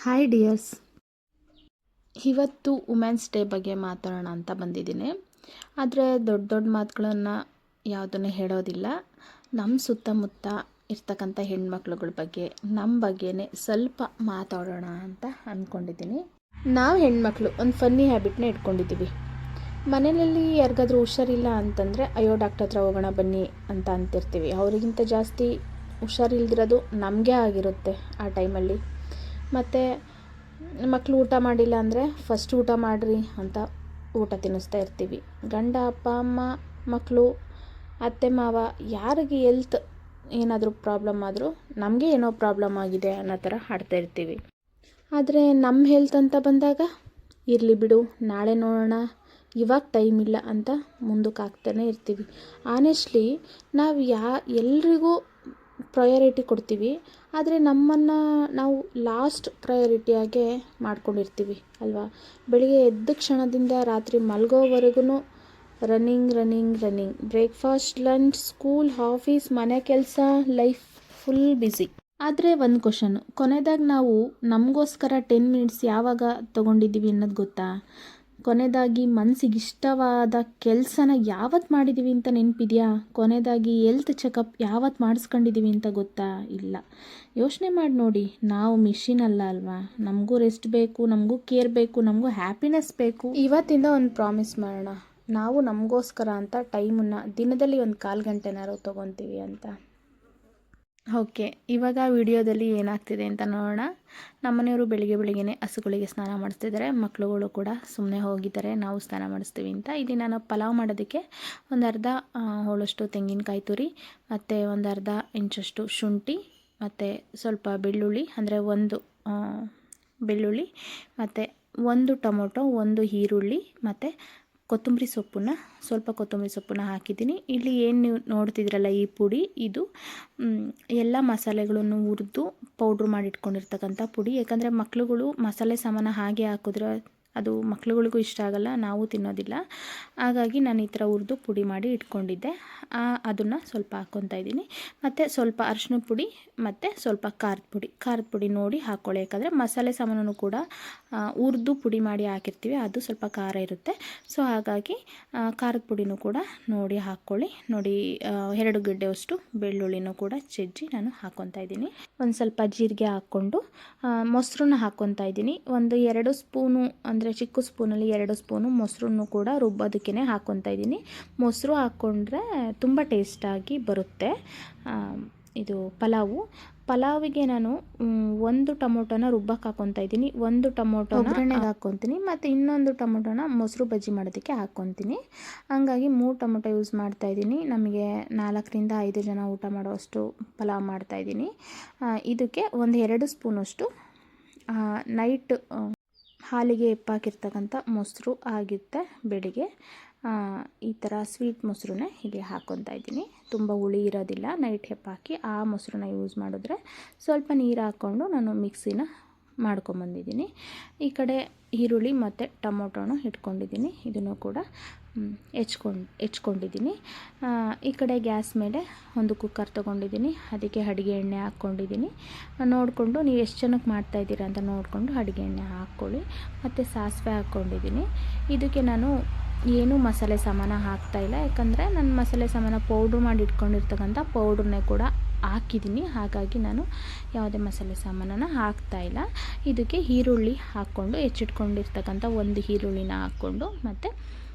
Hi dears, ಇವತ್ತು women's day ಬಗ್ಗೆ ಮಾತಾಡೋಣ ಅಂತ ಬಂದಿದ್ದೀನಿ. ಆದರೆ ದೊಡ್ಡ ದೊಡ್ಡ ಮಾತುಗಳನ್ನು ಯಾವುದನ್ನು ಹೇಳೋದಿಲ್ಲ. ನಮ್ಮ ಸುತ್ತಮುತ್ತ ಇರ್ತಕ್ಕಂಥ ಹೆಣ್ಮಕ್ಳುಗಳ ಬಗ್ಗೆ ನಮ್ಮ ಬಗ್ಗೆನೇ ಸ್ವಲ್ಪ ಮಾತಾಡೋಣ ಅಂತ ಅಂದ್ಕೊಂಡಿದ್ದೀನಿ. ನಾವು ಹೆಣ್ಮಕ್ಳು ಒಂದು ಫನ್ನಿ ಹ್ಯಾಬಿಟ್ನ ಇಟ್ಕೊಂಡಿದ್ದೀವಿ. ಮನೆಯಲ್ಲಿ ಯಾರಿಗಾದ್ರೂ ಹುಷಾರಿಲ್ಲ ಅಂತಂದರೆ ಅಯ್ಯೋ ಡಾಕ್ಟರ್ ಹತ್ರ ಹೋಗೋಣ ಬನ್ನಿ ಅಂತ ಅಂತಿರ್ತೀವಿ. ಅವರಿಗಿಂತ ಜಾಸ್ತಿ ಹುಷಾರಿಲ್ದಿರೋದು ನಮಗೆ ಆಗಿರುತ್ತೆ ಆ ಟೈಮಲ್ಲಿ. ಮತ್ತು ಮಕ್ಕಳು ಊಟ ಮಾಡಿಲ್ಲ ಅಂದರೆ ಫಸ್ಟ್ ಊಟ ಮಾಡಿರಿ ಅಂತ ಊಟ ತಿನ್ನಿಸ್ತಾ ಇರ್ತೀವಿ. ಗಂಡ, ಅಪ್ಪ, ಅಮ್ಮ, ಮಕ್ಕಳು, ಅತ್ತೆ, ಮಾವ ಯಾರಿಗೆ ಹೆಲ್ತ್ ಏನಾದರೂ ಪ್ರಾಬ್ಲಮ್ ಆದರೂ ನಮಗೆ ಏನೋ ಪ್ರಾಬ್ಲಮ್ ಆಗಿದೆ ಅನ್ನೋ ಥರ ಆಡ್ತಾ ಇರ್ತೀವಿ. ಆದರೆ ನಮ್ಮ ಹೆಲ್ತ್ ಅಂತ ಬಂದಾಗ ಇರಲಿ ಬಿಡು, ನಾಳೆ ನೋಡೋಣ, ಇವಾಗ ಟೈಮ್ ಇಲ್ಲ ಅಂತ ಮುಂದಕ್ಕೆ ಆಗ್ತಾನೆ ಇರ್ತೀವಿ. ಆನೆಸ್ಟ್ಲಿ ನಾವು ಎಲ್ರಿಗೂ ಪ್ರಯಾರಿಟಿ ಕೊಡ್ತೀವಿ, ಆದರೆ ನಮ್ಮನ್ನು ನಾವು ಲಾಸ್ಟ್ ಪ್ರಯಾರಿಟಿಯಾಗೆ ಮಾಡ್ಕೊಂಡಿರ್ತೀವಿ ಅಲ್ವಾ. ಬೆಳಿಗ್ಗೆ ಎದ್ದ ಕ್ಷಣದಿಂದ ರಾತ್ರಿ ಮಲಗೋವರೆಗೂ running. Breakfast, lunch, school, office, ಮನೆ ಕೆಲಸ, ಲೈಫ್ ಫುಲ್ ಬ್ಯುಸಿ. ಆದರೆ ಒಂದು ಕ್ವಶನ್ನು, ಕೊನೆಯದಾಗಿ ನಾವು ನಮಗೋಸ್ಕರ 10 ಮಿನಿಟ್ಸ್ ಯಾವಾಗ ತೊಗೊಂಡಿದ್ದೀವಿ ಅನ್ನೋದು ಗೊತ್ತಾ? ಕೊನೆಯದಾಗಿ ಮನಸ್ಸಿಗೆ ಇಷ್ಟವಾದ ಕೆಲಸನ ಯಾವತ್ತು ಮಾಡಿದ್ದೀವಿ ಅಂತ ನೆನಪಿದೆಯಾ? ಕೊನೆಯದಾಗಿ ಹೆಲ್ತ್ ಚೆಕಪ್ ಯಾವತ್ತು ಮಾಡಿಸ್ಕೊಂಡಿದ್ದೀವಿ ಅಂತ ಗೊತ್ತಾ? ಇಲ್ಲ. ಯೋಚನೆ ಮಾಡಿ ನೋಡಿ. ನಾವು ಮಿಷಿನ್ ಅಲ್ವಾ. ನಮಗೂ ರೆಸ್ಟ್ ಬೇಕು, ನಮಗೂ ಕೇರ್ ಬೇಕು, ನಮಗೂ ಹ್ಯಾಪಿನೆಸ್ ಬೇಕು. ಇವತ್ತಿಂದ ಒಂದು ಪ್ರಾಮಿಸ್ ಮಾಡೋಣ, ನಾವು ನಮಗೋಸ್ಕರ ಅಂತ ಟೈಮನ್ನು ದಿನದಲ್ಲಿ ಒಂದು 1/4 ಗಂಟೆನಾದ್ರು ತೊಗೊತೀವಿ ಅಂತ. ಓಕೆ, ಇವಾಗ ವಿಡಿಯೋದಲ್ಲಿ ಏನಾಗ್ತಿದೆ ಅಂತ ನೋಡೋಣ. ನಮ್ಮನೆಯವರು ಬೆಳಿಗ್ಗೆನೇ ಹಸುಗಳಿಗೆ ಸ್ನಾನ ಮಾಡಿಸ್ತಿದ್ದಾರೆ. ಮಕ್ಕಳುಗಳು ಕೂಡ ಸುಮ್ಮನೆ ಹೋಗಿದ್ದಾರೆ, ನಾವು ಸ್ನಾನ ಮಾಡಿಸ್ತೀವಿ ಅಂತ. ಇಲ್ಲಿ ನಾನು ಪಲಾವ್ ಮಾಡೋದಕ್ಕೆ ಒಂದು ಅರ್ಧ ಹೋಳಷ್ಟು ತೆಂಗಿನಕಾಯಿ ತುರಿ ಮತ್ತು ಒಂದು ಅರ್ಧ ಇಂಚಷ್ಟು ಶುಂಠಿ ಮತ್ತು ಸ್ವಲ್ಪ ಬೆಳ್ಳುಳ್ಳಿ, ಅಂದರೆ ಒಂದು ಬೆಳ್ಳುಳ್ಳಿ ಮತ್ತು ಒಂದು ಟೊಮೊಟೊ, ಒಂದು ಈರುಳ್ಳಿ ಮತ್ತು ಸ್ವಲ್ಪ ಕೊತ್ತಂಬರಿ ಸೊಪ್ಪನ್ನ ಹಾಕಿದ್ದೀನಿ. ಇಲ್ಲಿ ಏನು ನೀವು ನೋಡ್ತಿದ್ರಲ್ಲ ಈ ಪುಡಿ, ಇದು ಎಲ್ಲ ಮಸಾಲೆಗಳನ್ನು ಹುರಿದು ಪೌಡ್ರ್ ಮಾಡಿ ಇಟ್ಕೊಂಡಿರ್ತಕ್ಕಂಥ ಪುಡಿ. ಯಾಕಂದರೆ ಮಕ್ಳುಗಳು ಮಸಾಲೆ ಸಾಮಾನು ಹಾಗೆ ಹಾಕಿದ್ರೆ ಅದು ಮಕ್ಳುಗಳಿಗೂ ಇಷ್ಟ ಆಗಲ್ಲ, ನಾವು ತಿನ್ನೋದಿಲ್ಲ. ಹಾಗಾಗಿ ನಾನು ಈ ಥರ ಹುರಿದು ಪುಡಿ ಮಾಡಿ ಇಟ್ಕೊಂಡಿದ್ದೆ. ಅದನ್ನು ಸ್ವಲ್ಪ ಹಾಕ್ಕೊತಾ ಇದ್ದೀನಿ. ಮತ್ತು ಸ್ವಲ್ಪ ಅರಿಶಿನ ಪುಡಿ ಮತ್ತು ಸ್ವಲ್ಪ ಖಾರದ ಪುಡಿ ನೋಡಿ ಹಾಕ್ಕೊಳ್ಳಿ. ಯಾಕಂದರೆ ಮಸಾಲೆ ಸಾಮಾನು ಕೂಡ ಹುರಿದು ಪುಡಿ ಮಾಡಿ ಹಾಕಿರ್ತೀವಿ, ಅದು ಸ್ವಲ್ಪ ಖಾರ ಇರುತ್ತೆ. ಸೊ ಹಾಗಾಗಿ ಖಾರದ ಪುಡಿನೂ ಕೂಡ ನೋಡಿ ಹಾಕ್ಕೊಳ್ಳಿ. ನೋಡಿ, 2 ಗಡ್ಡೆಯಷ್ಟು ಬೆಳ್ಳುಳ್ಳಿನೂ ಕೂಡ ಜಜ್ಜಿ ನಾನು ಹಾಕ್ಕೊತಾ ಇದ್ದೀನಿ. ಒಂದು ಸ್ವಲ್ಪ ಜೀರಿಗೆ ಹಾಕ್ಕೊಂಡು ಮೊಸರನ್ನ ಹಾಕ್ಕೊತಾ ಇದ್ದೀನಿ. ಒಂದು 2 ಸ್ಪೂನು, ಅಂದರೆ ಚಿಕ್ಕ ಸ್ಪೂನಲ್ಲಿ 2 ಸ್ಪೂನು ಮೊಸರನ್ನು ಕೂಡ ರುಬ್ಬೋದಕ್ಕೇ ಹಾಕ್ಕೊತಾ ಇದ್ದೀನಿ. ಮೊಸರು ಹಾಕ್ಕೊಂಡ್ರೆ ತುಂಬ ಟೇಸ್ಟಾಗಿ ಬರುತ್ತೆ ಇದು ಪಲಾವಿಗೆ. ನಾನು 1 ಟೊಮೊಟೊನ ರುಬ್ಬಕ್ಕೆ ಹಾಕ್ಕೊತಾ ಇದ್ದೀನಿ, 1 ಟೊಮೊಟೊ ಒಗ್ಗರಣೆಗೆ ಹಾಕ್ಕೊತೀನಿ, ಮತ್ತು ಇನ್ನೊಂದು ಟೊಮೊಟೊನ ಮೊಸರು ಬಜ್ಜಿ ಮಾಡೋದಕ್ಕೆ ಹಾಕ್ಕೊತೀನಿ. ಹಂಗಾಗಿ 3 ಟೊಮೊಟೊ ಯೂಸ್ ಮಾಡ್ತಾಯಿದ್ದೀನಿ. ನಮಗೆ 4ರಿಂದ 5 ಜನ ಊಟ ಮಾಡೋವಷ್ಟು ಪಲಾವ್ ಮಾಡ್ತಾಯಿದ್ದೀನಿ. ಇದಕ್ಕೆ ಒಂದು 2 ಸ್ಪೂನಷ್ಟು ನೈಟ್ ಹಾಲಿಗೆ ಹೆಪ್ಪಾಕಿರ್ತಕ್ಕಂಥ ಮೊಸರು ಆಗುತ್ತೆ. ಬೆಳಿಗ್ಗೆ ಈ ಥರ ಸ್ವೀಟ್ ಮೊಸರನ್ನೇ ಇಲ್ಲಿ ಹಾಕ್ಕೊತಾ ಇದ್ದೀನಿ. ತುಂಬ ಹುಳಿ ಇರೋದಿಲ್ಲ. ನೈಟ್ ಹೆಪ್ಪಾಕಿ ಆ ಮೊಸರನ್ನ ಯೂಸ್ ಮಾಡಿದ್ರೆ ಸ್ವಲ್ಪ ನೀರು ಹಾಕ್ಕೊಂಡು ನಾನು ಮಿಕ್ಸಿನ ಮಾಡ್ಕೊಂಬಂದಿದ್ದೀನಿ. ಈ ಕಡೆ ಈರುಳ್ಳಿ ಮತ್ತು ಟೊಮೊಟೊನ ಇಟ್ಕೊಂಡಿದ್ದೀನಿ, ಇದನ್ನು ಕೂಡ ಹೆಚ್ಕೊಂಡಿದ್ದೀನಿ. ಈ ಕಡೆ ಗ್ಯಾಸ್ ಮೇಲೆ ಒಂದು ಕುಕ್ಕರ್ ತೊಗೊಂಡಿದ್ದೀನಿ, ಅದಕ್ಕೆ ಅಡುಗೆ ಎಣ್ಣೆ ಹಾಕ್ಕೊಂಡಿದ್ದೀನಿ. ನೋಡಿಕೊಂಡು ನೀವು ಎಷ್ಟು ಜನಕ್ಕೆ ಮಾಡ್ತಾಯಿದ್ದೀರಾ ಅಂತ ನೋಡಿಕೊಂಡು ಅಡುಗೆ ಎಣ್ಣೆ ಹಾಕ್ಕೊಳ್ಳಿ. ಮತ್ತು ಸಾಸಿವೆ ಹಾಕ್ಕೊಂಡಿದ್ದೀನಿ. ಇದಕ್ಕೆ ನಾನು ಏನೂ ಮಸಾಲೆ ಸಾಮಾನು ಹಾಕ್ತಾಯಿಲ್ಲ, ಯಾಕಂದರೆ ನಾನು ಮಸಾಲೆ ಸಾಮಾನು ಪೌಡ್ರ್ ಮಾಡಿ ಇಟ್ಕೊಂಡಿರ್ತಕ್ಕಂಥ ಪೌಡ್ರನ್ನೇ ಕೂಡ ಹಾಕಿದ್ದೀನಿ. ಹಾಗಾಗಿ ನಾನು ಯಾವುದೇ ಮಸಾಲೆ ಸಾಮಾನನ್ನು ಹಾಕ್ತಾಯಿಲ್ಲ. ಇದಕ್ಕೆ ಈರುಳ್ಳಿ ಹಾಕ್ಕೊಂಡು ಹೆಚ್ಚಿಟ್ಕೊಂಡಿರ್ತಕ್ಕಂಥ ಒಂದು ಈರುಳ್ಳಿನ ಹಾಕ್ಕೊಂಡು ಮತ್ತು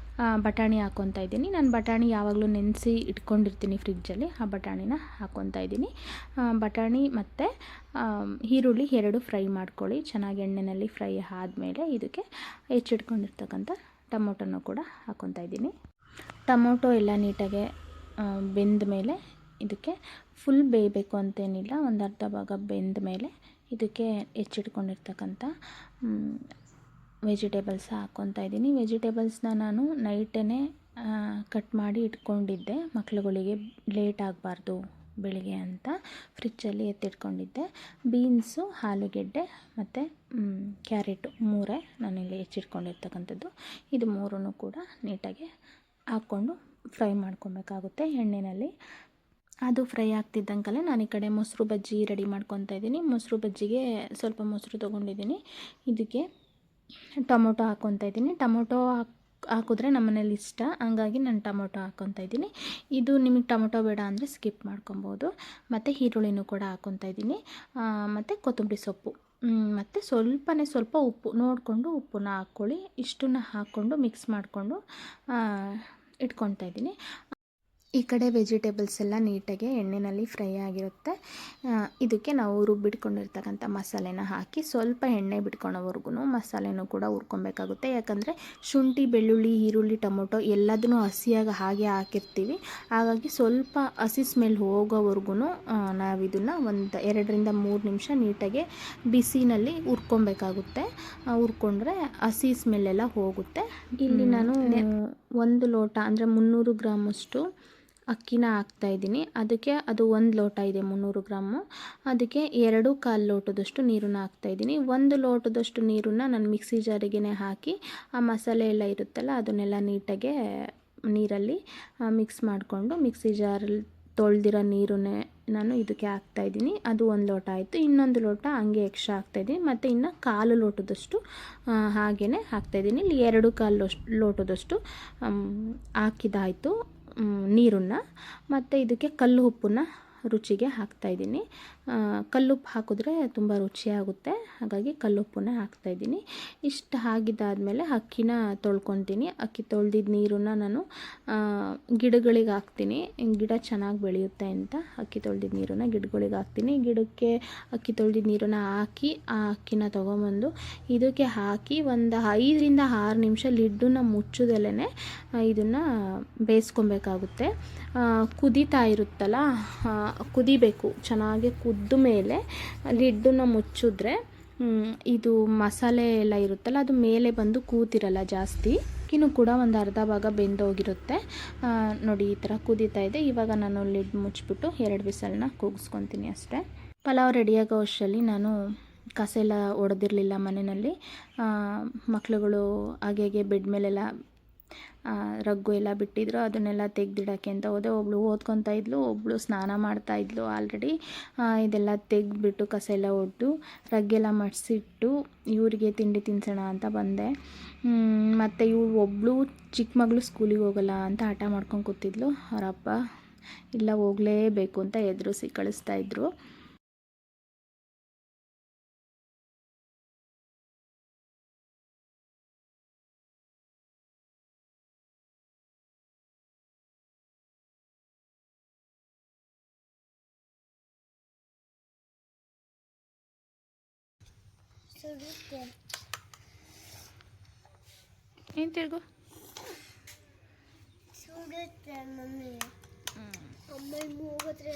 ಬಟಾಣಿ ಹಾಕ್ಕೊತಾ ಇದ್ದೀನಿ. ನಾನು ಬಟಾಣಿ ಯಾವಾಗಲೂ ನೆನೆಸಿ ಇಟ್ಕೊಂಡಿರ್ತೀನಿ ಫ್ರಿಜ್ಜಲ್ಲಿ, ಆ ಬಟಾಣಿನ ಹಾಕ್ಕೊತಾ ಇದ್ದೀನಿ. ಬಟಾಣಿ ಮತ್ತು ಈರುಳ್ಳಿ 2 ಫ್ರೈ ಮಾಡ್ಕೊಳ್ಳಿ ಚೆನ್ನಾಗಿ ಎಣ್ಣೆಯಲ್ಲಿ. ಫ್ರೈ ಆದಮೇಲೆ ಇದಕ್ಕೆ ಹೆಚ್ಚಿಟ್ಕೊಂಡಿರ್ತಕ್ಕಂಥ ಟೊಮೊಟೊನೂ ಕೂಡ ಹಾಕ್ಕೊತಾ ಇದ್ದೀನಿ. ಟೊಮೊಟೊ ಎಲ್ಲ ನೀಟಾಗಿ ಬೆಂದ ಮೇಲೆ, ಇದಕ್ಕೆ ಫುಲ್ ಬೇಯಬೇಕು ಅಂತೇನಿಲ್ಲ, ಒಂದು ಅರ್ಧ ಭಾಗ ಬೆಂದ ಮೇಲೆ ಇದಕ್ಕೆ ಹೆಚ್ಚಿಟ್ಕೊಂಡಿರ್ತಕ್ಕಂಥ ವೆಜಿಟೇಬಲ್ಸ್ ಹಾಕ್ಕೊತಾ ಇದ್ದೀನಿ. ವೆಜಿಟೇಬಲ್ಸ್ನ ನಾನು ನೈಟೇ ಕಟ್ ಮಾಡಿ ಇಟ್ಕೊಂಡಿದ್ದೆ, ಮಕ್ಳುಗಳಿಗೆ ಲೇಟ್ ಆಗಬಾರ್ದು ಬೆಳಿಗ್ಗೆ ಅಂತ ಫ್ರಿಜ್ಜಲ್ಲಿ ಎತ್ತಿಟ್ಕೊಂಡಿದ್ದೆ. ಬೀನ್ಸು, ಆಲೂಗೆಡ್ಡೆ ಮತ್ತು ಕ್ಯಾರೆಟು 3 ನಾನಿಲ್ಲಿ ಹೆಚ್ಚಿಟ್ಕೊಂಡಿರ್ತಕ್ಕಂಥದ್ದು. ಇದು 3 ಕೂಡ ನೀಟಾಗಿ ಹಾಕ್ಕೊಂಡು ಫ್ರೈ ಮಾಡ್ಕೊಬೇಕಾಗುತ್ತೆ ಎಣ್ಣೆಯಲ್ಲಿ. ಅದು ಫ್ರೈ ಆಗ್ತಿದ್ದಂಕಲ್ಲೇ ನಾನು ಈ ಕಡೆ ಮೊಸರು ಬಜ್ಜಿ ರೆಡಿ ಮಾಡ್ಕೊತಾ ಇದ್ದೀನಿ. ಮೊಸರು ಬಜ್ಜಿಗೆ ಸ್ವಲ್ಪ ಮೊಸರು ತೊಗೊಂಡಿದ್ದೀನಿ. ಇದಕ್ಕೆ ಟೊಮೊಟೊ ಹಾಕ್ಕೊತಾ ಇದ್ದೀನಿ. ಟೊಮೊಟೊ ಹಾಕಿದ್ರೆ ನಮ್ಮನೇಲಿ ಇಷ್ಟ, ಹಂಗಾಗಿ ನಾನು ಟೊಮೊಟೊ ಹಾಕ್ಕೊತಾ ಇದ್ದೀನಿ. ಇದು ನಿಮಗೆ ಟೊಮೊಟೊ ಬೇಡ ಅಂದರೆ ಸ್ಕಿಪ್ ಮಾಡ್ಕೊಬೋದು. ಮತ್ತು ಈರುಳ್ಳಿನೂ ಕೂಡ ಹಾಕ್ಕೊತಾ ಇದ್ದೀನಿ. ಮತ್ತು ಕೊತ್ತಂಬರಿ ಸೊಪ್ಪು ಮತ್ತು ಸ್ವಲ್ಪ ಉಪ್ಪು ನೋಡಿಕೊಂಡು ಉಪ್ಪನ್ನ ಹಾಕ್ಕೊಳ್ಳಿ. ಇಷ್ಟನ್ನು ಹಾಕ್ಕೊಂಡು ಮಿಕ್ಸ್ ಮಾಡಿಕೊಂಡು ಇಟ್ಕೊತಾ ಇದ್ದೀನಿ. ಈ ಕಡೆ ವೆಜಿಟೇಬಲ್ಸ್ ಎಲ್ಲ ನೀಟಾಗಿ ಎಣ್ಣೆಯಲ್ಲಿ ಫ್ರೈ ಆಗಿರುತ್ತೆ. ಇದಕ್ಕೆ ನಾವು ರುಬ್ಬಿಟ್ಕೊಂಡಿರ್ತಕ್ಕಂಥ ಮಸಾಲೆನ ಹಾಕಿ ಸ್ವಲ್ಪ ಎಣ್ಣೆ ಬಿಟ್ಕೊಳೋವರೆಗೂ ಮಸಾಲೆನೂ ಕೂಡ ಹುರ್ಕೊಬೇಕಾಗುತ್ತೆ. ಯಾಕಂದರೆ ಶುಂಠಿ, ಬೆಳ್ಳುಳ್ಳಿ, ಈರುಳ್ಳಿ, ಟೊಮೊಟೊ ಎಲ್ಲದನ್ನೂ ಹಸಿಯಾಗಿ ಹಾಗೆ ಹಾಕಿರ್ತೀವಿ. ಹಾಗಾಗಿ ಸ್ವಲ್ಪ ಹಸಿ ಸ್ಮೆಲ್ ಹೋಗೋವರೆಗೂ ನಾವು ಇದನ್ನು ಒಂದು 2 ರಿಂದ 3 ನಿಮಿಷ ನೀಟಾಗಿ ಬಿಸಿನಲ್ಲಿ ಹುರ್ಕೊಬೇಕಾಗುತ್ತೆ. ಹುರ್ಕೊಂಡ್ರೆ ಹಸಿ ಸ್ಮೆಲ್ಲೆಲ್ಲ ಹೋಗುತ್ತೆ. ಇಲ್ಲಿ ನಾನು 1 ಲೋಟ ಅಂದರೆ 300 ಗ್ರಾಮಷ್ಟು ಅಕ್ಕಿನ ಹಾಕ್ತಾಯಿದ್ದೀನಿ. ಅದಕ್ಕೆ ಅದು 1 ಲೋಟ ಇದೆ 300 ಗ್ರಾಮು. ಅದಕ್ಕೆ 2.25 ಲೋಟದಷ್ಟು ನೀರನ್ನು ಹಾಕ್ತಾಯಿದ್ದೀನಿ. 1 ಲೋಟದಷ್ಟು ನೀರನ್ನು ನಾನು ಮಿಕ್ಸಿ ಜಾರಿಗೇ ಹಾಕಿ ಆ ಮಸಾಲೆ ಎಲ್ಲ ಇರುತ್ತಲ್ಲ ಅದನ್ನೆಲ್ಲ ನೀಟಾಗೆ ನೀರಲ್ಲಿ ಮಿಕ್ಸ್ ಮಾಡಿಕೊಂಡು ಮಿಕ್ಸಿ ಜಾರಲ್ಲಿ ತೊಳೆದಿರೋ ನೀರನ್ನೇ ನಾನು ಇದಕ್ಕೆ ಹಾಕ್ತಾಯಿದ್ದೀನಿ. ಅದು 1 ಲೋಟ ಆಯಿತು. ಇನ್ನೊಂದು ಲೋಟ ಹಂಗೆ ಎಕ್ಸ್ಟ್ರಾ ಹಾಕ್ತಾಯಿದ್ದೀನಿ. ಮತ್ತು ಇನ್ನು 1/4 ಲೋಟದಷ್ಟು ಹಾಗೇ ಹಾಕ್ತಾಯಿದ್ದೀನಿ. ಇಲ್ಲಿ 2.25 ಲೋಟದಷ್ಟು ಹಾಕಿದಾಯಿತು ನೀರನ್ನು. ಮತ್ತು ಇದಕ್ಕೆ ಕಲ್ಲು ಉಪ್ಪನ್ನ ರುಚಿಗೆ ಹಾಕ್ತಾಯಿದ್ದೀನಿ. ಕಲ್ಲುಪ್ಪು ಹಾಕಿದ್ರೆ ತುಂಬ ರುಚಿಯಾಗುತ್ತೆ, ಹಾಗಾಗಿ ಕಲ್ಲುಪ್ಪನ್ನ ಹಾಕ್ತಾಯಿದ್ದೀನಿ. ಇಷ್ಟು ಆಗಿದ್ದಾದಮೇಲೆ ಅಕ್ಕಿನ ತೊಳ್ಕೊತೀನಿ. ಅಕ್ಕಿ ತೊಳೆದಿದ್ದ ನೀರನ್ನು ನಾನು ಗಿಡಗಳಿಗೆ ಹಾಕ್ತೀನಿ. ಗಿಡ ಚೆನ್ನಾಗಿ ಬೆಳೆಯುತ್ತೆ ಅಂತ ಅಕ್ಕಿ ತೊಳೆದಿದ್ದ ನೀರನ್ನು ಗಿಡಗಳಿಗೆ ಹಾಕ್ತೀನಿ. ಗಿಡಕ್ಕೆ ಅಕ್ಕಿ ತೊಳೆದಿದ್ದ ನೀರನ್ನು ಹಾಕಿ ಆ ಅಕ್ಕಿನ ತೊಗೊಂಬಂದು ಇದಕ್ಕೆ ಹಾಕಿ ಒಂದು 5 ರಿಂದ 6 ನಿಮಿಷ ಲಿಡ್ಡನ್ನು ಮುಚ್ಚದಲ್ಲೇ ಇದನ್ನು ಬೇಯಿಸ್ಕೊಬೇಕಾಗುತ್ತೆ. ಕುದೀತಾ ಇರುತ್ತಲ್ಲ, ಕುದಿಬೇಕು. ಚೆನ್ನಾಗಿ ಕುದ್ದ ಮೇಲೆ ಲಿಡ್ಡನ್ನು ಮುಚ್ಚಿದ್ರೆ ಇದು ಮಸಾಲೆ ಎಲ್ಲ ಇರುತ್ತಲ್ಲ ಅದು ಮೇಲೆ ಬಂದು ಕೂತಿರಲ್ಲ ಜಾಸ್ತಿ. ಅಕ್ಕಿನೂ ಕೂಡ ಒಂದು ಅರ್ಧ ಭಾಗ ಬೆಂದೋಗಿರುತ್ತೆ. ನೋಡಿ ಈ ಥರ ಕುದೀತಾ ಇದೆ. ಇವಾಗ ನಾನು ಲಿಡ್ ಮುಚ್ಚಿಬಿಟ್ಟು 2 ವಿಸಲ್ನ ಕೂಗಿಸ್ಕೊತೀನಿ ಅಷ್ಟೇ. ಪಲಾವ್ ರೆಡಿಯಾಗೋ ಅಷ್ಟರಲ್ಲಿ ನಾನು ಕಸ ಎಲ್ಲ ಒಡೆದಿರಲಿಲ್ಲ ಮನೆಯಲ್ಲಿ. ಮಕ್ಳುಗಳು ಹಾಗೆ ಬೆಡ್ ಮೇಲೆಲ್ಲ ರಗ್ಗು ಎಲ್ಲ ಬಿಟ್ಟಿದ್ರು, ಅದನ್ನೆಲ್ಲ ತೆಗೆದಿಡೋಕ್ಕೆ ಅಂತ ಹೋದೆ. ಒಬ್ಬಳು ಓದ್ಕೊತಾ ಇದ್ಲು, ಒಬ್ಬಳು ಸ್ನಾನ ಮಾಡ್ತಾಯಿದ್ಲು ಆಲ್ರೆಡಿ. ಇದೆಲ್ಲ ತೆಗೆದ್ಬಿಟ್ಟು ಕಸ ಎಲ್ಲ ಒಡೆದು ರಗ್ಗೆಲ್ಲ ಮಡಿಸಿಟ್ಟು ಇವರಿಗೆ ತಿಂಡಿ ತಿನ್ಸೋಣ ಅಂತ ಬಂದೆ. ಮತ್ತು ಒಬ್ಬಳು ಚಿಕ್ಕ ಮಗಳು ಸ್ಕೂಲಿಗೆ ಹೋಗಲ್ಲ ಅಂತ ಹಠ ಮಾಡ್ಕೊಂಡು ಕೂತಿದ್ಲು. ಅವರಪ್ಪ ಇಲ್ಲ ಹೋಗಲೇಬೇಕು ಅಂತ ಎದುರಿಸಿ ಕಳಿಸ್ತಾಯಿದ್ರು. ಏನು ತಿರ್ಗು ಸುಡುತ್ತೆ ಮಮ್ಮಿ. ಅಮ್ಮ ಮೂಗತ್ರ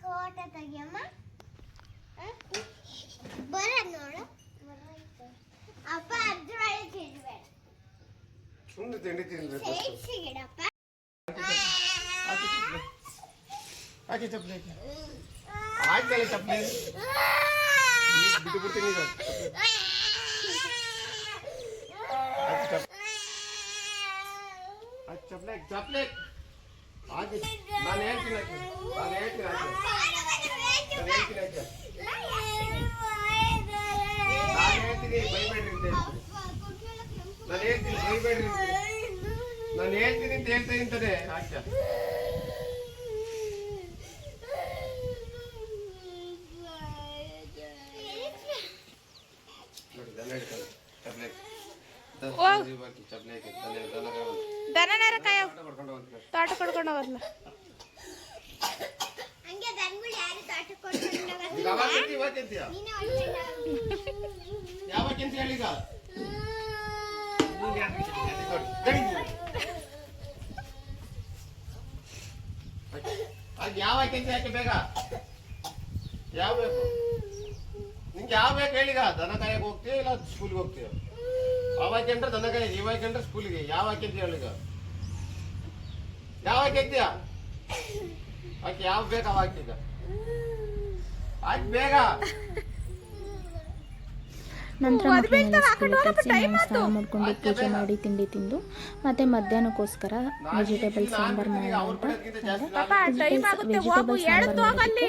ಫೋಟೋ ತೆಗಿಯಮ್ಮ. ಬರ ನೋಡು ಅಪ್ಪ ಅದ್ರೊಳಗೆ ಇಡಬೇಡ. ಸುಮ್ಮನೆ ತಿಂಡಿ ತಿನ್ಬೇಕು. ಸೇರಿಸಿಡಪ್ಪ. ಆಕೆ ಚಪ್ಪಲಿ ಆಯ್ತಲ್ಲ ಚಪ್ಪಲಿ ಬಿಟ್ಟು ಬಿಡ್ತೀನಿ ಈಗ. ಚಪ್ಪಲಿ ಆಗಿ ನಾನು ಹೇಳ್ತೀನಿ ಬೈಬೇಡ್ರಿ ನಾನು ಹೇಳ್ತೀನಿ ಅಂತ ಹೇಳ್ತಾ ಇಂತಾನೆ ಆಚೆ. ತೋಟ ಕೊಡ್ಕೊಂಡು ಹೋಗಲ್ಲ. ಯಾವ ಯಾಕೆ ಬೇಗ ಯಾವ ಬೇಕು ನಿಂಗೆ? ಯಾವ ಬೇಕು ಹೇಳಿಗ? ದನ ಕಾಯಕ್ಕೆ ಹೋಗ್ತೀಯ ಇಲ್ಲ ಸ್ಕೂಲ್ಗೆ ಹೋಗ್ತೀಯ? ಅವಾಗಂದ್ರೆ ದನ ಕಾಯಿಗೆ, ಇವಾಗಂದ್ರೆ ಸ್ಕೂಲಿಗೆ. ಯಾವ ಹಾಕಿದ್ಯ ಹೇಳಿಗ? ಯಾವ ಹಾಕಿದ್ಯ? ಆಕೆ ಯಾವ ಬೇಕು ಅವ ಹಾಕಿಗ? ಆಯ್ತು ಬೇಗ ನಂತರ ಮಕ್ಕಳನ್ನೆಲ್ಲ ಸ್ಕೂಲಿಗೆ ಕಳಿಸಿ ನಾನು ಸ್ನಾನ ಮಾಡಿಕೊಂಡು ಪೂಜೆ ಮಾಡಿ ತಿಂಡಿ ತಿಂದು ಮತ್ತು ಮಧ್ಯಾಹ್ನಕ್ಕೋಸ್ಕರ ವೆಜಿಟೇಬಲ್ ಸಾಂಬಾರು ಮಾಡೋಣ ಅಂತ ವೆಜಿಟೇಬಲ್ ಸಾಂಬಾರು ಮಾಡೋದಕ್ಕೆ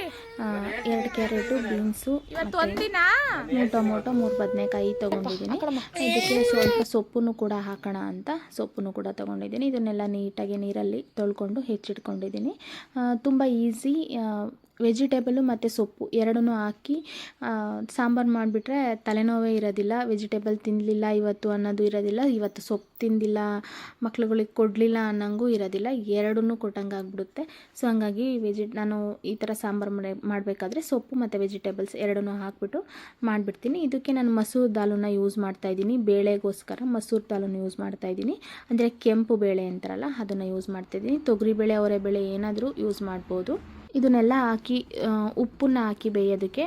2 ಕ್ಯಾರೆಟು, ಬೀನ್ಸು, 3 ಟೊಮೊಟೊ, 3 ಬದನೆಕಾಯಿ ತೊಗೊಂಡಿದ್ದೀನಿ. ಇದಕ್ಕೆ ಸ್ವಲ್ಪ ಸೊಪ್ಪನ್ನು ಕೂಡ ಹಾಕೋಣ ಅಂತ ಸೊಪ್ಪನ್ನು ಕೂಡ ತೊಗೊಂಡಿದ್ದೀನಿ. ಇದನ್ನೆಲ್ಲ ನೀಟಾಗಿ ನೀರಲ್ಲಿ ತೊಳ್ಕೊಂಡು ಹೆಚ್ಚಿಟ್ಕೊಂಡಿದ್ದೀನಿ. ತುಂಬ ಈಸಿ. ವೆಜಿಟೇಬಲು ಮತ್ತು ಸೊಪ್ಪು ಎರಡನ್ನೂ ಹಾಕಿ ಸಾಂಬಾರು ಮಾಡಿಬಿಟ್ರೆ ತಲೆನೋವೇ ಇರೋದಿಲ್ಲ. ವೆಜಿಟೇಬಲ್ ತಿನ್ನಲಿಲ್ಲ ಇವತ್ತು ಅನ್ನೋದು ಇರೋದಿಲ್ಲ, ಇವತ್ತು ಸೊಪ್ಪು ತಿಂದಿಲ್ಲ ಮಕ್ಳುಗಳಿಗೆ ಕೊಡಲಿಲ್ಲ ಅನ್ನೋಂಗೂ ಇರೋದಿಲ್ಲ, ಎರಡನ್ನೂ ಕೊಟ್ಟಂಗೆ ಆಗಿಬಿಡುತ್ತೆ. ಸೊ ಹಂಗಾಗಿ ನಾನು ಈ ಥರ ಸಾಂಬಾರು ಮಾಡಬೇಕಾದ್ರೆ ಸೊಪ್ಪು ಮತ್ತು ವೆಜಿಟೇಬಲ್ಸ್ ಎರಡನ್ನೂ ಹಾಕ್ಬಿಟ್ಟು ಮಾಡಿಬಿಡ್ತೀನಿ. ಇದಕ್ಕೆ ನಾನು ಮಸೂರ್ ದಾಲನ್ನು ಯೂಸ್ ಮಾಡ್ತಾಯಿದ್ದೀನಿ. ಬೇಳೆಗೋಸ್ಕರ ಮಸೂರ್ ದಾಲನ್ನು ಯೂಸ್ ಮಾಡ್ತಾಯಿದ್ದೀನಿ. ಅಂದರೆ ಕೆಂಪು ಬೇಳೆ ಅಂತಾರಲ್ಲ ಅದನ್ನು ಯೂಸ್ ಮಾಡ್ತಾಯಿದ್ದೀನಿ. ತೊಗರಿಬೇಳೆ, ಅವರೆಬೇಳೆ ಏನಾದರೂ ಯೂಸ್ ಮಾಡ್ಬೋದು. ಇದನ್ನೆಲ್ಲ ಹಾಕಿ ಉಪ್ಪನ್ನ ಹಾಕಿ ಬೇಯೋದಕ್ಕೆ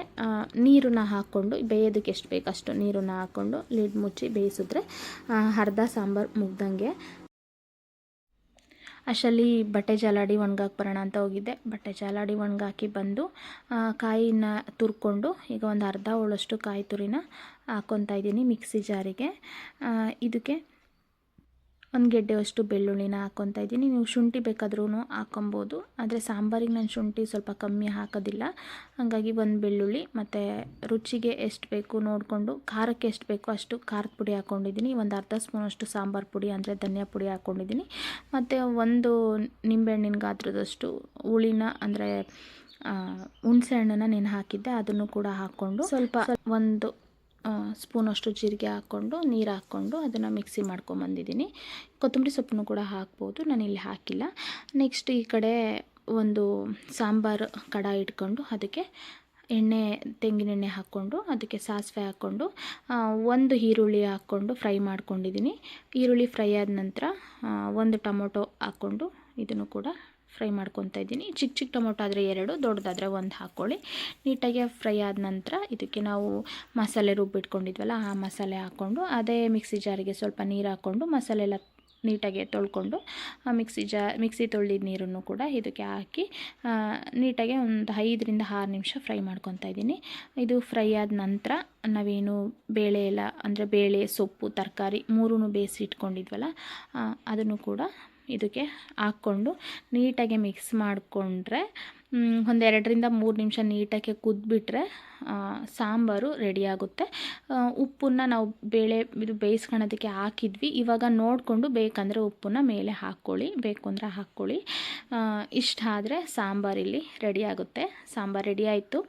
ನೀರನ್ನು ಹಾಕ್ಕೊಂಡು ಬೇಯೋದಕ್ಕೆ ಎಷ್ಟು ಬೇಕು ಅಷ್ಟು ನೀರನ್ನು ಹಾಕ್ಕೊಂಡು ಲಿಡ್ ಮುಚ್ಚಿ ಬೇಯಿಸಿದ್ರೆ ಅರ್ಧ ಸಾಂಬಾರು ಮುಗ್ದಂಗೆ. ಅಷ್ಟರಲ್ಲಿ ಬಟ್ಟೆ ಜಾಲಾಡಿ ಒಣಗಾಕಿ ಬರೋಣ ಅಂತ ಹೋಗಿದ್ದೆ. ಬಟ್ಟೆ ಜಾಲಾಡಿ ಒಣಗಾಕಿ ಬಂದು ಕಾಯಿನ ತುರ್ಕೊಂಡು ಈಗ ಒಂದು ಅರ್ಧ ಹೋಳಷ್ಟು ಕಾಯಿ ತುರಿನ ಹಾಕ್ಕೊತಾ ಇದ್ದೀನಿ ಮಿಕ್ಸಿ ಜಾರಿಗೆ. ಇದಕ್ಕೆ 1 ಗೆಡ್ಡೆಯಷ್ಟು ಬೆಳ್ಳುಳ್ಳಿನ ಹಾಕ್ಕೊತಾ ಇದ್ದೀನಿ. ನೀವು ಶುಂಠಿ ಬೇಕಾದ್ರೂ ಹಾಕ್ಕೊಬೋದು, ಆದರೆ ಸಾಂಬಾರಿಗೆ ನಾನು ಶುಂಠಿ ಸ್ವಲ್ಪ ಕಮ್ಮಿ ಹಾಕೋದಿಲ್ಲ. ಹಾಗಾಗಿ 1 ಬೆಳ್ಳುಳ್ಳಿ ಮತ್ತು ರುಚಿಗೆ ಎಷ್ಟು ಬೇಕು ನೋಡಿಕೊಂಡು ಖಾರಕ್ಕೆ ಎಷ್ಟು ಬೇಕೋ ಅಷ್ಟು ಖಾರದ ಪುಡಿ ಹಾಕ್ಕೊಂಡಿದ್ದೀನಿ. ಒಂದು ಅರ್ಧ ಸ್ಪೂನಷ್ಟು ಸಾಂಬಾರು ಪುಡಿ ಅಂದರೆ ಧನಿಯಾ ಪುಡಿ ಹಾಕ್ಕೊಂಡಿದ್ದೀನಿ. ಮತ್ತು 1 ನಿಂಬೆಹಣ್ಣಿನ ಗಾತ್ರದಷ್ಟು ಹುಳಿನ ಅಂದರೆ ಹುಣಸೆ ಹಣ್ಣನ್ನು ನೆನೆ ಹಾಕಿದ್ದೆ, ಅದನ್ನು ಕೂಡ ಹಾಕ್ಕೊಂಡು ಸ್ವಲ್ಪ 1 ಸ್ಪೂನಷ್ಟು ಜೀರಿಗೆ ಹಾಕ್ಕೊಂಡು ನೀರು ಹಾಕ್ಕೊಂಡು ಅದನ್ನು ಮಿಕ್ಸಿ ಮಾಡ್ಕೊಂಬಂದಿದ್ದೀನಿ. ಕೊತ್ತಂಬರಿ ಸೊಪ್ಪನ್ನು ಕೂಡ ಹಾಕ್ಬೋದು, ನಾನಿಲ್ಲಿ ಹಾಕಿಲ್ಲ. ನೆಕ್ಸ್ಟ್ ಈ ಕಡೆ ಒಂದು ಸಾಂಬಾರು ಕಡಾಯಿ ಇಟ್ಕೊಂಡು ಅದಕ್ಕೆ ತೆಂಗಿನೆಣ್ಣೆ ಹಾಕ್ಕೊಂಡು ಅದಕ್ಕೆ ಸಾಸಿವೆ ಹಾಕ್ಕೊಂಡು 1 ಈರುಳ್ಳಿ ಹಾಕ್ಕೊಂಡು ಫ್ರೈ ಮಾಡ್ಕೊಂಡಿದ್ದೀನಿ. ಈರುಳ್ಳಿ ಫ್ರೈ ಆದ ನಂತರ 1 ಟೊಮೊಟೊ ಹಾಕ್ಕೊಂಡು ಇದನ್ನು ಕೂಡ ಫ್ರೈ ಮಾಡ್ಕೊತಾ ಇದ್ದೀನಿ. ಚಿಕ್ಕ ಟೊಮೊಟೊ ಆದರೆ 2, ದೊಡ್ಡದಾದರೆ 1 ಹಾಕ್ಕೊಳ್ಳಿ. ನೀಟಾಗಿ ಫ್ರೈ ಆದ ನಂತರ ಇದಕ್ಕೆ ನಾವು ಮಸಾಲೆ ರುಬ್ಬಿಟ್ಕೊಂಡಿದ್ವಲ್ಲ ಆ ಮಸಾಲೆ ಹಾಕ್ಕೊಂಡು ಅದೇ ಮಿಕ್ಸಿ ಜಾರಿಗೆ ಸ್ವಲ್ಪ ನೀರು ಹಾಕ್ಕೊಂಡು ಮಸಾಲೆ ಎಲ್ಲ ನೀಟಾಗಿ ತೊಳ್ಕೊಂಡು ಮಿಕ್ಸಿ ತೊಳೆದಿದ್ದ ನೀರನ್ನು ಕೂಡ ಇದಕ್ಕೆ ಹಾಕಿ ನೀಟಾಗಿ ಒಂದು 5 ರಿಂದ 6 ನಿಮಿಷ ಫ್ರೈ ಮಾಡ್ಕೊತಾ ಇದ್ದೀನಿ. ಇದು ಫ್ರೈ ಆದ ನಂತರ ನಾವೇನು ಬೇಳೆ ಎಲ್ಲ ಅಂದರೆ ಬೇಳೆ, ಸೊಪ್ಪು, ತರಕಾರಿ 3 ಬೇಯಿಸಿ ಇಟ್ಕೊಂಡಿದ್ವಲ್ಲ ಅದನ್ನು ಕೂಡ ಇದಕ್ಕೆ ಹಾಕ್ಕೊಂಡು ನೀಟಾಗಿ ಮಿಕ್ಸ್ ಮಾಡಿಕೊಂಡ್ರೆ ಒಂದು 2 ರಿಂದ 3 ನಿಮಿಷ ನೀಟಾಗಿ ಕುದ್ಬಿಟ್ರೆ ಸಾಂಬಾರು ರೆಡಿಯಾಗುತ್ತೆ. ಉಪ್ಪನ್ನು ನಾವು ಇದು ಬೇಯಿಸ್ಕೊಳ್ಳೋದಕ್ಕೆ ಹಾಕಿದ್ವಿ, ಇವಾಗ ನೋಡಿಕೊಂಡು ಬೇಕಂದರೆ ಉಪ್ಪನ್ನ ಮೇಲೆ ಹಾಕ್ಕೊಳ್ಳಿ, ಬೇಕು ಅಂದರೆ ಹಾಕ್ಕೊಳ್ಳಿ. ಇಷ್ಟ ಆದರೆ ಸಾಂಬಾರಿಲ್ಲಿ ರೆಡಿಯಾಗುತ್ತೆ. ಸಾಂಬಾರು ರೆಡಿ ಆಯಿತು.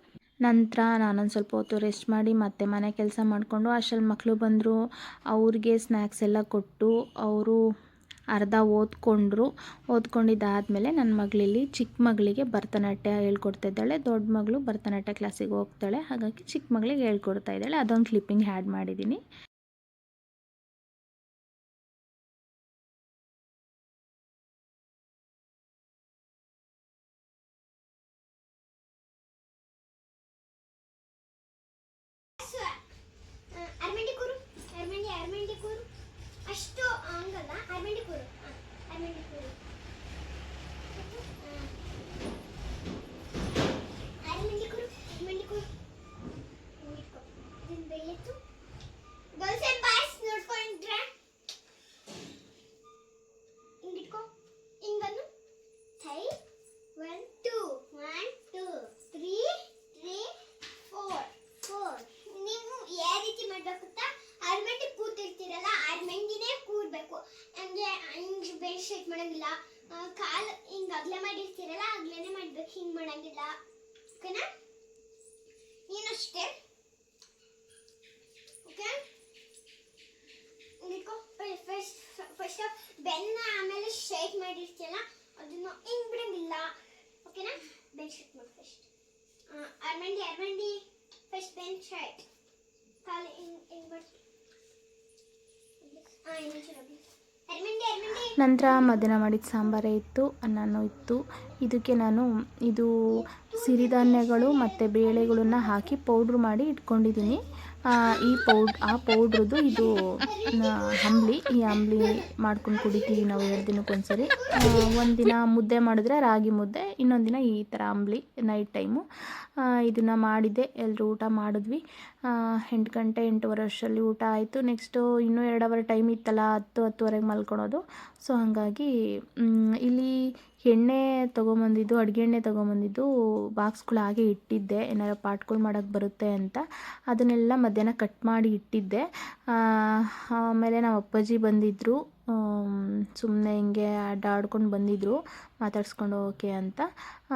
ನಂತರ ನಾನೊಂದು ಸ್ವಲ್ಪ ಹೊತ್ತು ರೆಸ್ಟ್ ಮಾಡಿ ಮತ್ತೆ ಮನೆ ಕೆಲಸ ಮಾಡಿಕೊಂಡು ಅಷ್ಟರಲ್ಲಿ ಮಕ್ಕಳು ಬಂದರು. ಅವ್ರಿಗೆ ಸ್ನ್ಯಾಕ್ಸ್ ಎಲ್ಲ ಕೊಟ್ಟು ಅವರು ಅರ್ಧ ಓದ್ಕೊಂಡಿದ್ದಾದಮೇಲೆ ನನ್ನ ಮಗಳಿಲ್ಲಿ ಚಿಕ್ಕ ಮಗಳಿಗೆ ಭರತನಾಟ್ಯ ಹೇಳ್ಕೊಡ್ತಿದ್ದಾಳೆ. ದೊಡ್ಡ ಮಗಳು ಭರತನಾಟ್ಯ ಕ್ಲಾಸಿಗೆ ಹೋಗ್ತಾಳೆ, ಹಾಗಾಗಿ ಚಿಕ್ಕ ಮಗಳಿಗೆ ಹೇಳ್ಕೊಡ್ತಾ ಇದ್ದಾಳೆ. ಅದೊಂದು ಕ್ಲಿಪ್ಪಿಂಗ್ ಆ್ಯಡ್ ಮಾಡಿದ್ದೀನಿ. ಅಷ್ಟು ಹಂಗಲ್ಲ, ಅರ್ಮೆಂಡಿ ಕೂರು ಅರ್ಮೆಂಡಿ ಕೂರು ಅರ್ಮೆಂಡಿ ಕೂರು ಇದನ್ನು ಬೇಯಿತು ದೋಸೆ ಪಾಸ್ ನೋಡ್ಕೊಂಡ್ರೆ ಹಿಂಗಿಟ್ಕೊ, ಹಿಂಗನ್ನು ಥೈ 1 2 3 4 ನೀವು ಯಾವ ರೀತಿ ಮಾಡ್ಬೇಕು ಗೊತ್ತಾ? ಅರ್ಮೆಂಡಿ ಕೂತಿರ್ತೀರಲ್ಲ, ಅರ್ಮೆಂಡಿನೇ ಕೂರ್ಬೇಕು. ಹಂಗೆ ಹಿಂಗೆ ಬೆಡ್ ಶೀಟ್ ಮಾಡಂಗಿಲ್ಲ. ಕಾಲು ಹಿಂಗೆ ಅಗ್ಲೆ ಮಾಡಿರ್ತೀರಲ್ಲ, ಅಗ್ಲೇನೆ ಮಾಡ್ಬೇಕು, ಹಿಂಗೆ ಮಾಡಂಗಿಲ್ಲ. ಓಕೆನಾ? ನೀನಷ್ಟೇ. ಓಕೆ, ಫಸ್ಟ್ ಬೆನ್ನ ಆಮೇಲೆ ಶೇಕ್ ಮಾಡಿರ್ತೀಯಲ್ಲ ಅದನ್ನು ಹಿಂಗೆ ಬಿಡಂಗಿಲ್ಲ. ಓಕೆನಾ? ಬೆಡ್ ಶೀಟ್ ಮಾಡಿ ಫಸ್ಟ್. ಅರ್ಮೆಂಡಿ ಫಸ್ಟ್ ಬೆನ್ ಶೇಕ್ ಕಾಲು ಹಿಂಗೆ ಬರ್ತೀವಿ. ನಂತರ ಮಧ್ಯಾಹ್ನ ಮಾಡಿದ ಸಾಂಬಾರೇ ಇತ್ತು, ಅನ್ನನೂ ಇತ್ತು. ಇದಕ್ಕೆ ನಾನು ಇದು ಸಿರಿಧಾನ್ಯಗಳು ಮತ್ತು ಬೇಳೆಗಳನ್ನು ಹಾಕಿ ಪೌಡ್ರ್ ಮಾಡಿ ಇಟ್ಕೊಂಡಿದ್ದೀನಿ. ಆ ಪೌಡ್ರದ್ದು ಇದು ಅಂಬ್ಲಿ. ಈ ಅಂಬ್ಲಿ ಮಾಡ್ಕೊಂಡು ಕುಡಿತೀವಿ ನಾವು 2 ದಿನಕ್ಕೊಂದ್ಸರಿ. ಒಂದಿನ ಮುದ್ದೆ ಮಾಡಿದ್ರೆ ರಾಗಿ ಮುದ್ದೆ, ಇನ್ನೊಂದು ದಿನ ಈ ಥರ ಅಂಬ್ಲಿ ನೈಟ್ ಟೈಮು. ಇದನ್ನು ಮಾಡಿದ್ದೆ, ಎಲ್ಲರೂ ಊಟ ಮಾಡಿದ್ವಿ. 8 ಗಂಟೆ 8:15 ಅಷ್ಟರಲ್ಲಿ ಊಟ ಆಯಿತು. ನೆಕ್ಸ್ಟು ಇನ್ನೂ 2 ಅವರ್ ಟೈಮ್ ಇತ್ತಲ್ಲ, 10-10:30ಗೆ ಮಲ್ಕೊಳೋದು. ಸೊ ಹಾಗಾಗಿ ಇಲ್ಲಿ ಎಣ್ಣೆ ತೊಗೊಂಬಂದಿದ್ದು, ಅಡುಗೆ ಎಣ್ಣೆ ತೊಗೊಂಬಂದಿದ್ದು ಬಾಕ್ಸ್ಗಳು ಹಾಗೆ ಇಟ್ಟಿದ್ದೆ, ಏನಾರು ಪಾಟ್ಗಳು ಮಾಡೋಕ್ಕೆ ಬರುತ್ತೆ ಅಂತ. ಅದನ್ನೆಲ್ಲ ಮಧ್ಯಾಹ್ನ ಕಟ್ ಮಾಡಿ ಇಟ್ಟಿದ್ದೆ. ಆಮೇಲೆ ನಮ್ಮ ಅಪ್ಪಾಜಿ ಬಂದಿದ್ದರು, ಸುಮ್ಮನೆ ಹಿಂಗೆ ಅಡ್ಡಾಡ್ಕೊಂಡು ಬಂದಿದ್ದರು ಮಾತಾಡ್ಸ್ಕೊಂಡು ಹೋಗೋಕ್ಕೆ ಅಂತ.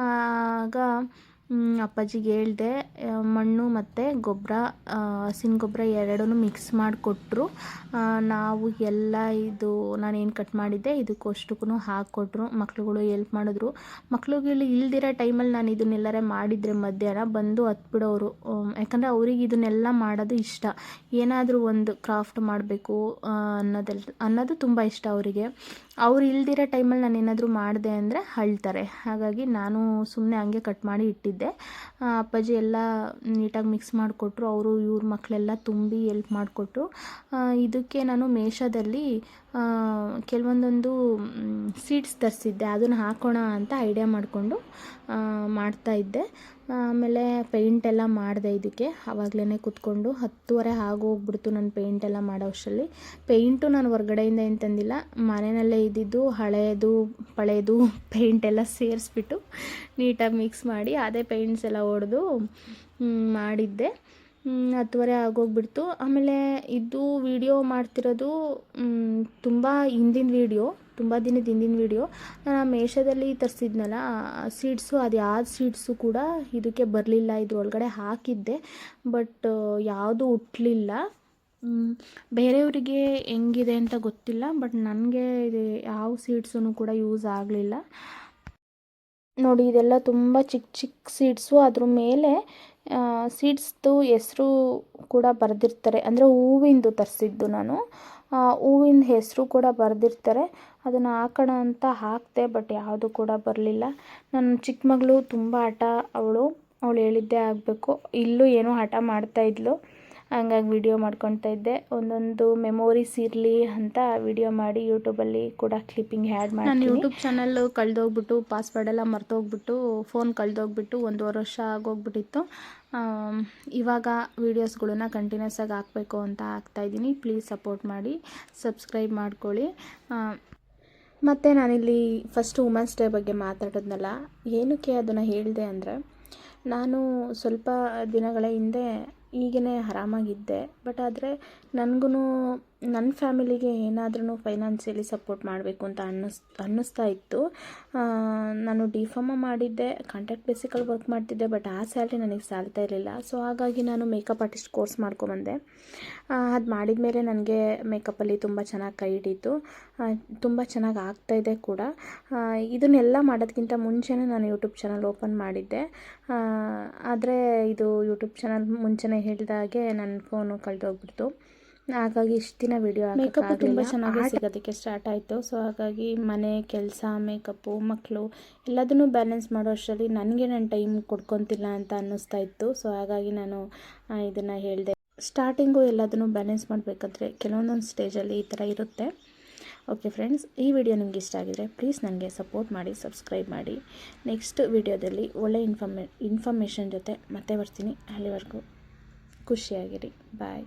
ಆಗ ಅಪ್ಪಾಜಿಗೆ ಹೇಳಿದೆ, ಮಣ್ಣು ಮತ್ತು ಗೊಬ್ಬರ, ಹಸಿನ ಗೊಬ್ಬರ ಎರಡನ್ನೂ ಮಿಕ್ಸ್ ಮಾಡಿಕೊಟ್ರು. ನಾವು ಎಲ್ಲ ಇದು ನಾನೇನು ಕಟ್ ಮಾಡಿದ್ದೆ ಇದಕ್ಕಷ್ಟಕ್ಕೂ ಹಾಕ್ಕೊಟ್ರು. ಮಕ್ಳುಗಳು ಎಲ್ಪ್ ಮಾಡಿದ್ರು. ಮಕ್ಳುಗಳು ಇಲ್ದಿರೋ ಟೈಮಲ್ಲಿ ನಾನು ಇದನ್ನೆಲ್ಲರೇ ಮಾಡಿದರೆ ಮಧ್ಯಾಹ್ನ ಬಂದು ಹತ್ಬಿಡೋರು. ಯಾಕಂದರೆ ಅವ್ರಿಗೆ ಇದನ್ನೆಲ್ಲ ಮಾಡೋದು ಇಷ್ಟ. ಏನಾದರೂ ಒಂದು ಕ್ರಾಫ್ಟ್ ಮಾಡಬೇಕು ಅನ್ನೋದು ತುಂಬ ಇಷ್ಟ ಅವರಿಗೆ. ಅವ್ರು ಇಲ್ದಿರೋ ಟೈಮಲ್ಲಿ ನಾನು ಏನಾದರೂ ಮಾಡಿದೆ ಅಂದರೆ ಅಳ್ತಾರೆ. ಹಾಗಾಗಿ ನಾನು ಸುಮ್ಮನೆ ಹಂಗೆ ಕಟ್ ಮಾಡಿ ಇಟ್ಟಿದ್ದೆ. ಅಪ್ಪಾಜಿ ಎಲ್ಲ ನೀಟಾಗಿ ಮಿಕ್ಸ್ ಮಾಡಿಕೊಟ್ರು. ಅವರು ಇವ್ರ ಮಕ್ಕಳೆಲ್ಲ ತುಂಬಿ ಎಲ್ಪ್ ಮಾಡಿಕೊಟ್ರು. ಇದಕ್ಕೆ ನಾನು ಮೇಷದಲ್ಲಿ ಕೆಲವೊಂದೊಂದು ಸೀಡ್ಸ್ ತರಿಸಿದ್ದೆ, ಅದನ್ನು ಹಾಕೋಣ ಅಂತ ಐಡಿಯಾ ಮಾಡಿಕೊಂಡು ಮಾಡ್ತಾಯಿದ್ದೆ. ಆಮೇಲೆ ಪೇಂಟೆಲ್ಲ ಮಾಡಿದೆ ಇದಕ್ಕೆ. ಆವಾಗಲೇ ಕೂತ್ಕೊಂಡು 10:30 ಆಗೋಗ್ಬಿಡ್ತು ನಾನು ಪೇಂಟೆಲ್ಲ ಮಾಡೋ ಅಷ್ಟರಲ್ಲಿ. ಪೇಂಟು ನಾನು ಹೊರ್ಗಡೆಯಿಂದ ಏನು ತಂದಿಲ್ಲ, ಮನೆಯಲ್ಲೇ ಇದ್ದಿದ್ದು ಹಳೆಯದು ಪಳೆಯದು ಪೇಂಟೆಲ್ಲ ಸೇರಿಸ್ಬಿಟ್ಟು ನೀಟಾಗಿ ಮಿಕ್ಸ್ ಮಾಡಿ ಅದೇ ಪೇಂಟ್ಸ್ ಎಲ್ಲ ಹೊಡೆದು ಮಾಡಿದ್ದೆ. 10:30 ಆಗೋಗ್ಬಿಡ್ತು. ಆಮೇಲೆ ಇದು ವಿಡಿಯೋ ಮಾಡ್ತಿರೋದು ತುಂಬ ಹಿಂದಿನ ವಿಡಿಯೋ, ತುಂಬ ದಿನದ ಹಿಂದಿನ ವಿಡಿಯೋ. ನಾನು ಮೇಷದಲ್ಲಿ ತರಿಸಿದ್ನಲ್ಲ ಸೀಡ್ಸು, ಅದು ಯಾವ ಸೀಡ್ಸು ಕೂಡ ಇದಕ್ಕೆ ಬರಲಿಲ್ಲ. ಇದ್ರೊಳಗಡೆ ಹಾಕಿದ್ದೆ, ಬಟ್ ಯಾವುದು ಹುಟ್ಟಲಿಲ್ಲ. ಬೇರೆಯವರಿಗೆ ಹೆಂಗಿದೆ ಅಂತ ಗೊತ್ತಿಲ್ಲ, ಬಟ್ ನನಗೆ ಇದು ಯಾವ ಸೀಡ್ಸೂ ಕೂಡ ಯೂಸ್ ಆಗಲಿಲ್ಲ. ನೋಡಿ, ಇದೆಲ್ಲ ತುಂಬ ಚಿಕ್ಕ ಚಿಕ್ಕ ಸೀಡ್ಸು. ಅದ್ರ ಮೇಲೆ ಸೀಡ್ಸ್ದು ಹೆಸ್ರು ಕೂಡ ಬರೆದಿರ್ತಾರೆ. ಅಂದರೆ ಹೂವಿಂದು ತರಿಸಿದ್ದು ನಾನು. ಹೂವಿನ ಹೆಸರು ಕೂಡ ಬರೆದಿರ್ತಾರೆ. ಅದನ್ನು ಹಾಕೋಣ ಅಂತ ಹಾಕಿದೆ, ಬಟ್ ಯಾವುದು ಕೂಡ ಬರಲಿಲ್ಲ. ನನ್ನ ಚಿಕ್ಕ ಮಗಳು ತುಂಬ ಹಠ, ಅವಳು ಹೇಳಿದ್ದೇ ಆಗಬೇಕು. ಇಲ್ಲೂ ಏನೋ ಹಠ ಮಾಡ್ತಾಯಿದ್ಲು. ಹಂಗಾಗಿ ವಿಡಿಯೋ ಮಾಡ್ಕೊತಾ ಇದ್ದೆ. ಒಂದೊಂದು ಮೆಮೊರೀಸ್ ಇರಲಿ ಅಂತ ವಿಡಿಯೋ ಮಾಡಿ ಯೂಟ್ಯೂಬಲ್ಲಿ ಕೂಡ ಕ್ಲಿಪ್ಪಿಂಗ್ ಆ್ಯಡ್ ಮಾಡಿ. ನಾನು ಯೂಟ್ಯೂಬ್ ಚಾನಲ್ ಕಳೆದೋಗ್ಬಿಟ್ಟು, ಪಾಸ್ವರ್ಡ್ ಎಲ್ಲ ಮರ್ತೋಗ್ಬಿಟ್ಟು, ಫೋನ್ ಕಳೆದೋಗ್ಬಿಟ್ಟು 1.5 ವರ್ಷ ಆಗೋಗ್ಬಿಟ್ಟಿತ್ತು. ಇವಾಗ ವೀಡಿಯೋಸ್ಗಳನ್ನ ಕಂಟಿನ್ಯೂಸ್ ಆಗಿ ಹಾಕಬೇಕು ಅಂತ ಹಾಕ್ತಾಯಿದ್ದೀನಿ. ಪ್ಲೀಸ್ ಸಪೋರ್ಟ್ ಮಾಡಿ, ಸಬ್ಸ್ಕ್ರೈಬ್ ಮಾಡ್ಕೊಳ್ಳಿ. ಮತ್ತು ನಾನಿಲ್ಲಿ ಫಸ್ಟ್ ವುಮೆನ್ಸ್ ಡೇ ಬಗ್ಗೆ ಮಾತಾಡೋದ್ನಲ್ಲ, ಏನಕ್ಕೆ ಅದನ್ನು ಹೇಳಿದೆ ಅಂದರೆ, ನಾನು ಸ್ವಲ್ಪ ದಿನಗಳ ಹಿಂದೆ ಈಗೇ ಆರಾಮಾಗಿದ್ದೆ. ಬಟ್ ಆದರೆ ನನಗೂ ನನ್ನ ಫ್ಯಾಮಿಲಿಗೆ ಏನಾದ್ರೂ ಫೈನಾನ್ಸಿಯಲಿ ಸಪೋರ್ಟ್ ಮಾಡಬೇಕು ಅಂತ ಅನ್ನಿಸ್ತಾ ಇತ್ತು. ನಾನು ಡಿಫಾರ್ಮ ಮಾಡಿದ್ದೆ, ಕಾಂಟ್ರಾಕ್ಟ್ ಬೇಸಿಕಲ್ಲಿ ವರ್ಕ್ ಮಾಡ್ತಿದ್ದೆ, ಬಟ್ ಆ ಸ್ಯಾಲ್ರಿ ನನಗೆ ಸಾಲ್ತಾ ಇರಲಿಲ್ಲ. ಸೊ ಹಾಗಾಗಿ ನಾನು ಮೇಕಪ್ ಆರ್ಟಿಸ್ಟ್ ಕೋರ್ಸ್ ಮಾಡ್ಕೊಂಬಂದೆ. ಅದು ಮಾಡಿದ ಮೇಲೆ ನನಗೆ ಮೇಕಪ್ಪಲ್ಲಿ ತುಂಬ ಚೆನ್ನಾಗಿ ಕೈ ಹಿಡೀತು, ತುಂಬ ಚೆನ್ನಾಗಿ ಆಗ್ತಾಯಿದೆ ಕೂಡ. ಇದನ್ನೆಲ್ಲ ಮಾಡೋದಕ್ಕಿಂತ ಮುಂಚೆನೇ ನಾನು ಯೂಟ್ಯೂಬ್ ಚಾನಲ್ ಓಪನ್ ಮಾಡಿದ್ದೆ. ಆದರೆ ಇದು ಯೂಟ್ಯೂಬ್ ಚಾನಲ್ ಮುಂಚೆನೇ ಹೇಳಿದಾಗೆ ನನ್ನ ಫೋನು ಕಳೆದೋಗ್ಬಿಡ್ತು. ಹಾಗಾಗಿ ಇಷ್ಟು ದಿನ ವಿಡಿಯೋ ಮೇಕಪ್ ತುಂಬ ಚೆನ್ನಾಗಿ ಸಿಗೋದಕ್ಕೆ ಸ್ಟಾರ್ಟ್ ಆಯಿತು. ಸೊ ಹಾಗಾಗಿ ಮನೆ ಕೆಲಸ, ಮೇಕಪ್ಪು, ಮಕ್ಕಳು ಎಲ್ಲದನ್ನೂ ಬ್ಯಾಲೆನ್ಸ್ ಮಾಡೋ ಅಷ್ಟರಲ್ಲಿ ನನಗೆ ನಾನು ಟೈಮ್ ಕೊಡ್ಕೊತಿಲ್ಲ ಅಂತ ಅನ್ನಿಸ್ತಾ ಇತ್ತು. ಸೊ ಹಾಗಾಗಿ ನಾನು ಇದನ್ನು ಹೇಳಿದೆ. ಸ್ಟಾರ್ಟಿಂಗು ಎಲ್ಲದನ್ನೂ ಬ್ಯಾಲೆನ್ಸ್ ಮಾಡಬೇಕಾದ್ರೆ ಕೆಲವೊಂದೊಂದು ಸ್ಟೇಜಲ್ಲಿ ಈ ಥರ ಇರುತ್ತೆ. ಓಕೆ ಫ್ರೆಂಡ್ಸ್, ಈ ವಿಡಿಯೋ ನಿಮ್ಗೆ ಇಷ್ಟ ಆಗಿದರೆ ಪ್ಲೀಸ್ ನನಗೆ ಸಪೋರ್ಟ್ ಮಾಡಿ, ಸಬ್ಸ್ಕ್ರೈಬ್ ಮಾಡಿ. ನೆಕ್ಸ್ಟ್ ವಿಡಿಯೋದಲ್ಲಿ ಒಳ್ಳೆ ಇನ್ಫಾರ್ಮೇಷನ್ ಜೊತೆ ಮತ್ತೆ ಬರ್ತೀನಿ. ಅಲ್ಲಿವರೆಗೂ ಖುಷಿಯಾಗಿರಿ. ಬಾಯ್.